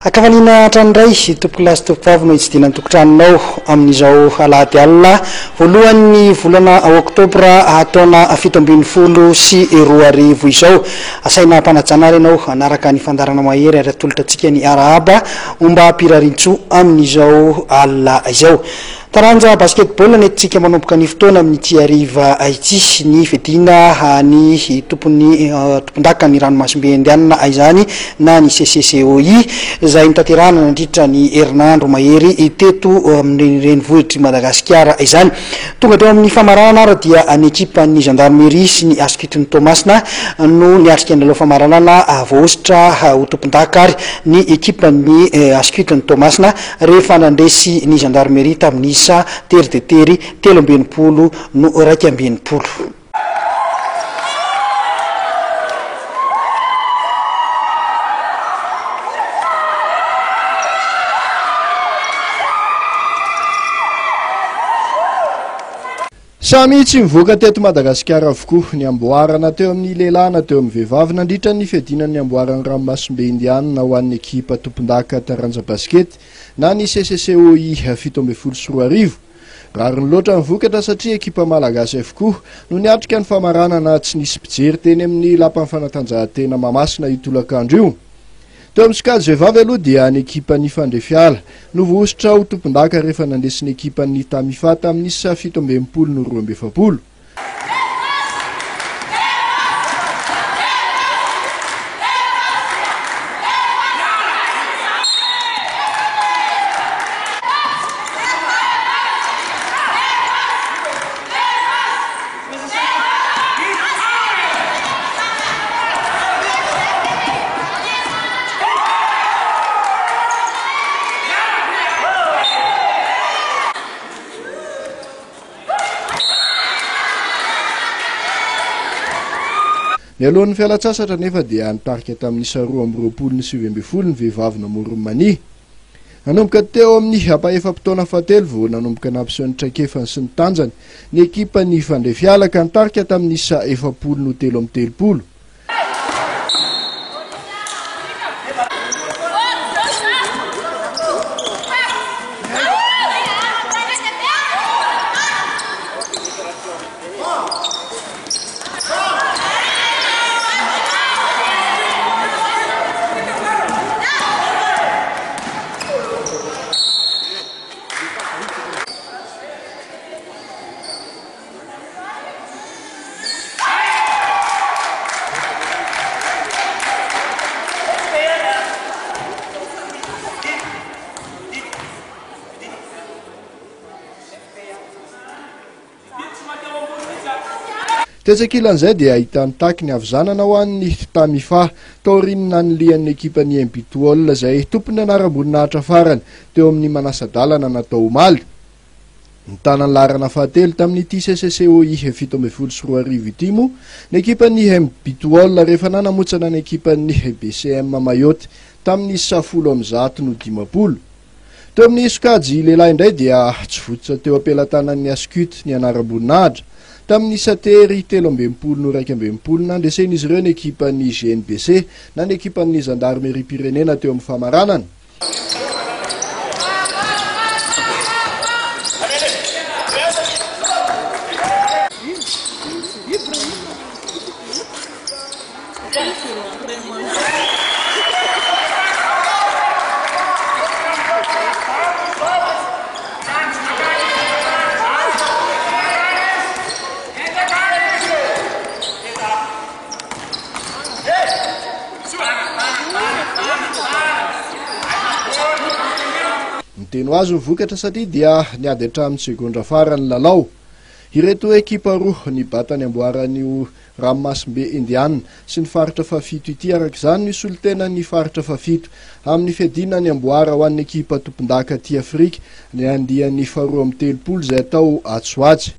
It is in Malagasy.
Akavalina trandray tompoklasy tompavina itsidina tokotranonao amin'izao alahady alina voalohan'ny volana oktobra taona 17 sy 20 izao asaina mpanajana renao anaraka ny fandarana mahery ary atolotratsika ny arahaba omba pirarintso amin'izao alina izao taranja basketball nentsika manomboka ny fotoana amin'ny tiariva ity ny fedina ny tompondaka ny ranomasimbe indianina izany na ny CCCOI izay nitaterana nandritra ny herinandro mahery teto amin'ny renivohitry Madagasikara izany tonga teo amin'ny famarana ara dia ny ekipan'ny gendarmerie sy ny asukitiny Tomasina no niatrika ny lalao famaranana voaositra ho tompondaka ary ny ekipan'ny asukitiny Tomasina rehefa nandresy ny gendarmerie tamin'ny tery de tery 3-20 no 2-20. Samy tsy mivoaka teto Madagasikara avokoa ny amboarana teo amin'ny lehilahy na teo amin'ny vehivavy nandritra ny fiadinan'ny amboarana ranomasimbe indianina ho an'ny ekipa tompondaka taranja basket na ny CCCOI 17 rariny loatra mivokatra satria ekipa malagasy avokoa no niatrika ny famaranana tsy nisy mpijery teny amin'ny lapan'ny fanatanjahantena Mahamasina itolakandro io. Teo amin'ny sokajy vehivavy aloha dia ny ekipan'ny Fandrefiala no voasitra ho tompondaka rehefa nandesiny ekipan'ny Tamifa tamin'ny 17 no 20. Ny alohan'ny fialatsasatra nefa dia nitarika tamin'ny 2-20 ny vehivavy namoron'ny mani. Nanomboka teo amin'ny apaefam-potoana fahatelo vao nanomboka nampiseho ny traikefany sy ny tanjany ny ekipan'ny Fandrefiala ka nitarika tamin'ny 3-30. Tetsakilan'izay dia ahitany taky ny avizanana ho an'ny Tamifa taorinina ny lian'ny ekipan'ny Mbituol izay tompony anaram-boninahitra farany teo amin'ny manasadalana natao omaly. Ny tanany larana fahatelo tamin'ity CCCOI 17 ity moa ny ekipan'ny Mbituol rehefa nanamotsana ny ekipan'ny BCM Mayotte tamin'ny 10-10 no 50. Teo amin'ny sokajy lehilahy indray dia tsy vototra teo ampelantanan'ny Asukit ny anaram-boninahitra tamin'ny 7-20 no 2-20 nandresen'izy ireo ny ekipan'ny GNBC na ny ekipan'ny gendarmerie pirenena teo amin'ny famaranana. Teno azo vokatra satria dia niady hatramin'ny segondra farany lalao. Ireto ekipa roa ny batany amboaran'io ranomasimbe indianina sy ny faritra fafito ity araka izany ny solotena ny faritra fafito amin'ny fiadinany amboara ho an'ny ekipa tompondaka aty Afrika ny andian'ny 2-30 izay atao Atsoatsy.